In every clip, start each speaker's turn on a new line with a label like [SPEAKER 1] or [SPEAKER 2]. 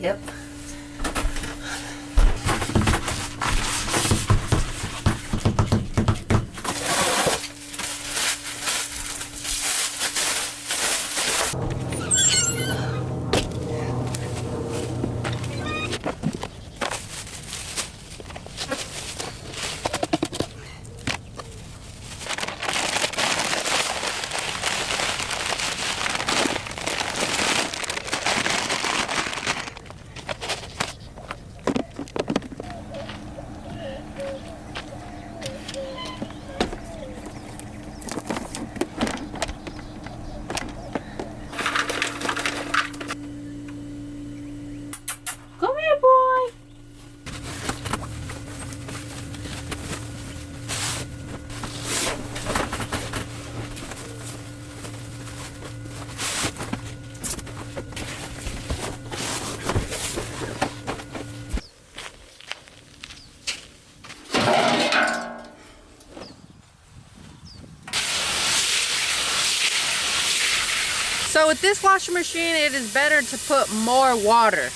[SPEAKER 1] Yep. Come here, boy. So with this washing machine, it is better to put more water,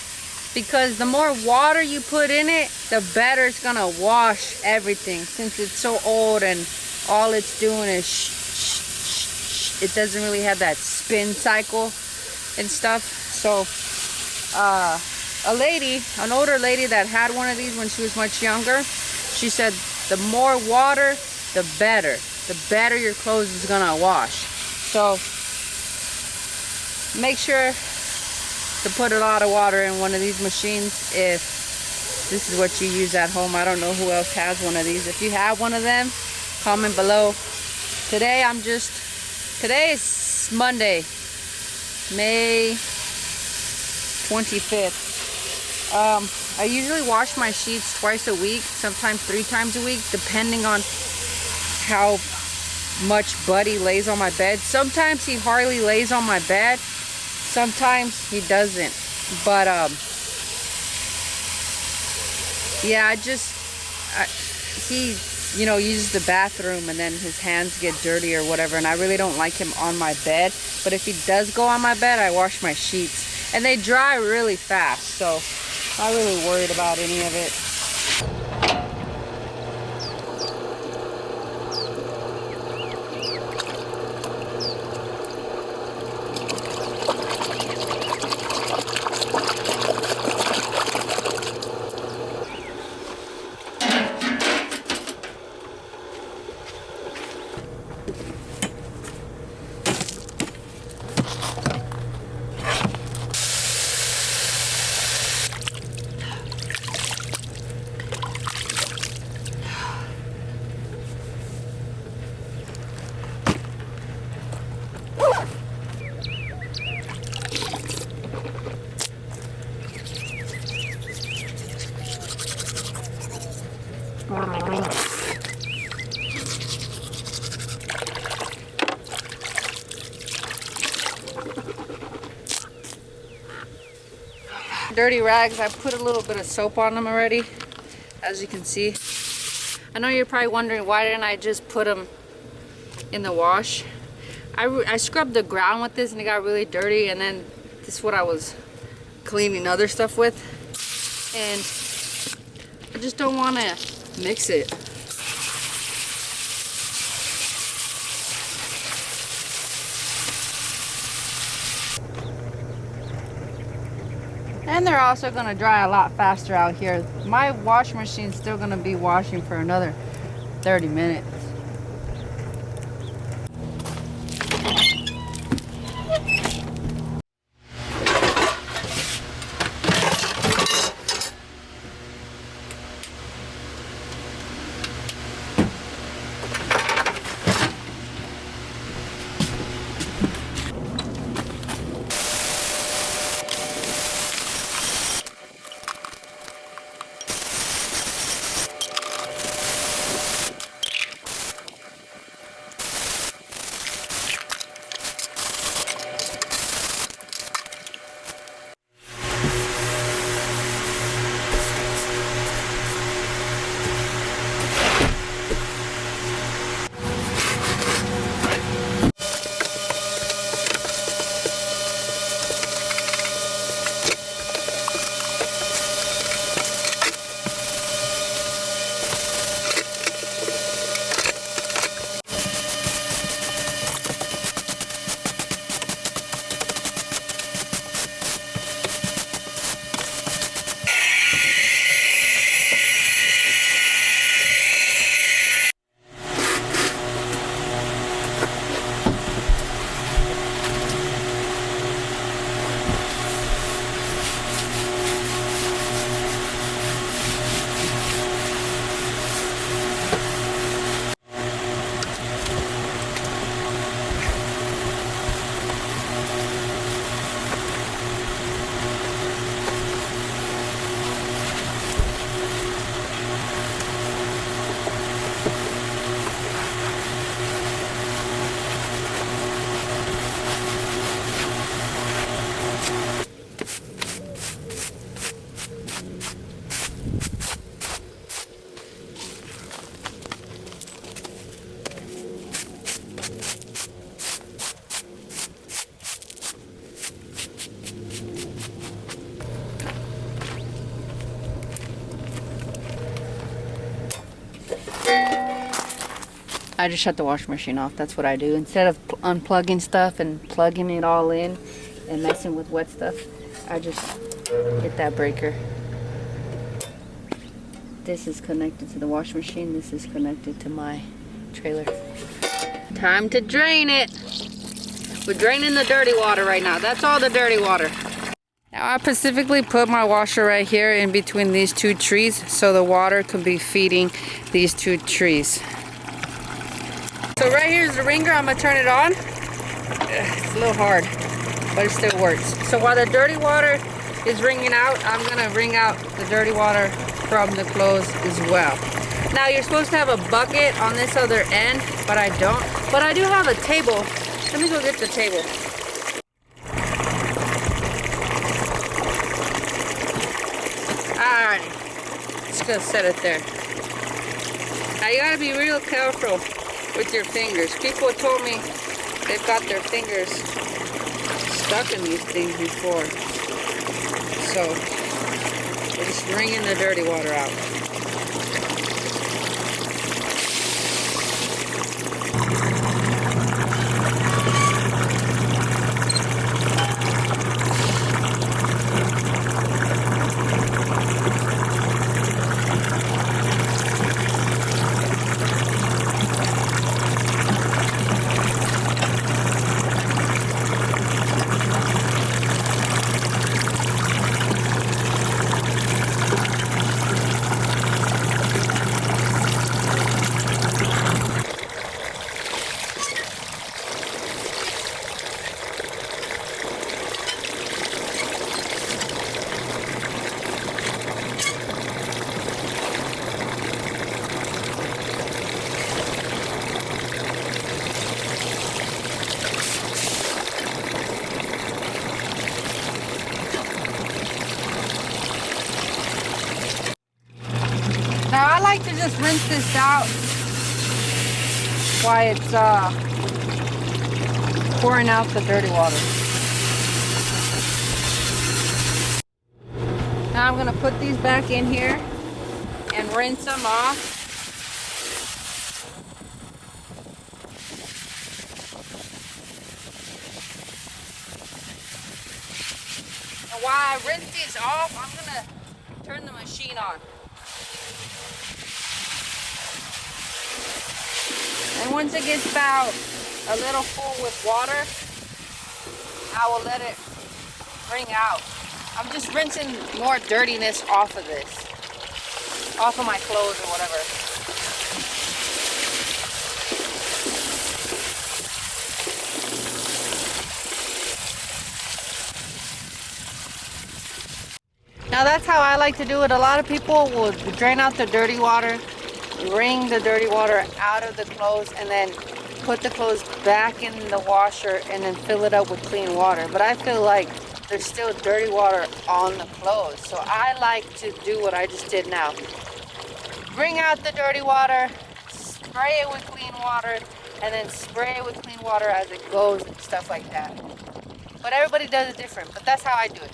[SPEAKER 1] because the more water you put in it, the better it's gonna wash everything, since it's so old and all it's doing is it doesn't really have that spin cycle and stuff. So an older lady that had one of these when she was much younger, she said the more water, the better your clothes is gonna wash. So make sure to put a lot of water in one of these machines if this is what you use at home. I don't know who else has one of these. If you have one of them, comment below. Today is Monday, May 25th. I usually wash my sheets twice a week, sometimes 3 times a week, depending on how much Buddy lays on my bed. Sometimes he hardly lays on my bed, sometimes he doesn't. But yeah, he uses the bathroom and then his hands get dirty or whatever, and I really don't like him on my bed. But if he does go on my bed, I wash my sheets and they dry really fast, so I'm not really worried about any of it. Dirty rags, I put a little bit of soap on them already, as you can see. I know you're probably wondering, why didn't I just put them in the wash? I scrubbed the ground with this and it got really dirty, and then this is what I was cleaning other stuff with, and I just don't want to mix it. And they're also going to dry a lot faster out here. My washing machine's still going to be washing for another 30 minutes. I just shut the washing machine off. That's what I do. Instead of unplugging stuff and plugging it all in and messing with wet stuff, I just hit that breaker. This is connected to the washing machine. This is connected to my trailer. Time to drain it. We're draining the dirty water right now. That's all the dirty water. Now I specifically put my washer right here in between these two trees so the water can be feeding these two trees. So right here is the ringer. I'm gonna turn it on. It's a little hard, but it still works. So while the dirty water is wringing out, I'm gonna wring out the dirty water from the clothes as well. Now you're supposed to have a bucket on this other end, but I don't. But I do have a table. Let me go get the table. Alrighty, just gonna set it there. Now you gotta be real careful with your fingers. People told me they've got their fingers stuck in these things before. So we're just wringing the dirty water out. Now I like to just rinse this out while it's pouring out the dirty water. Now I'm gonna put these back in here and rinse them off. And while I rinse these off, I'm gonna turn the machine on. And once it gets about a little full with water, I will let it wring out. I'm just rinsing more dirtiness off of this, off of my clothes or whatever. Now that's how I like to do it. A lot of people will drain out the dirty water, wring the dirty water out of the clothes, and then put the clothes back in the washer and then fill it up with clean water. But I feel like there's still dirty water on the clothes. So I like to do what I just did now. Bring out the dirty water, spray it with clean water, and then spray it with clean water as it goes and stuff like that. But everybody does it different, but that's how I do it.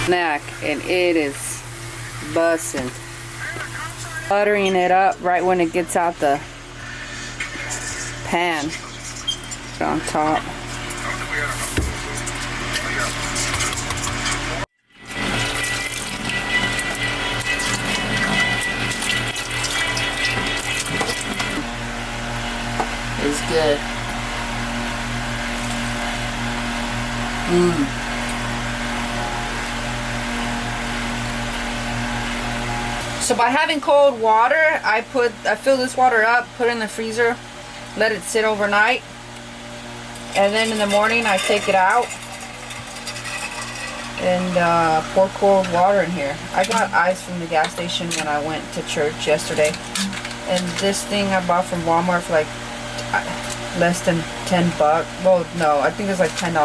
[SPEAKER 1] snack, and it is bussin'. Buttering it up right when it gets out the pan. Put it on top. It's good. So by having cold water, I fill this water up, put it in the freezer, let it sit overnight, and then in the morning I take it out and pour cold water in here. I got ice from the gas station when I went to church yesterday, and this thing I bought from Walmart for like less than 10 bucks. Well, no, I think it's like $10,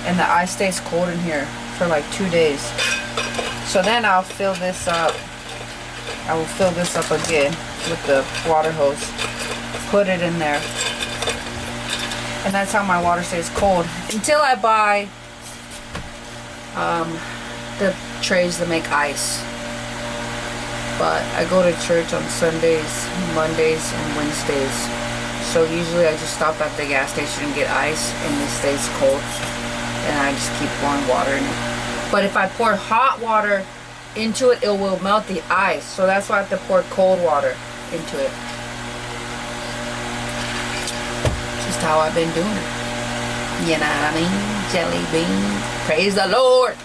[SPEAKER 1] and the ice stays cold in here for like 2 days. So then I'll fill this up. I will fill this up again with the water hose, put it in there, and that's how my water stays cold until I buy the trays that make ice. But I go to church on Sundays, Mondays, and Wednesdays, so usually I just stop at the gas station and get ice, and it stays cold, and I just keep pouring water in it. But if I pour hot water into it, it will melt the ice, so that's why I have to pour cold water into it. Just how I've been doing it. You know what I mean? Jelly bean. Praise the Lord.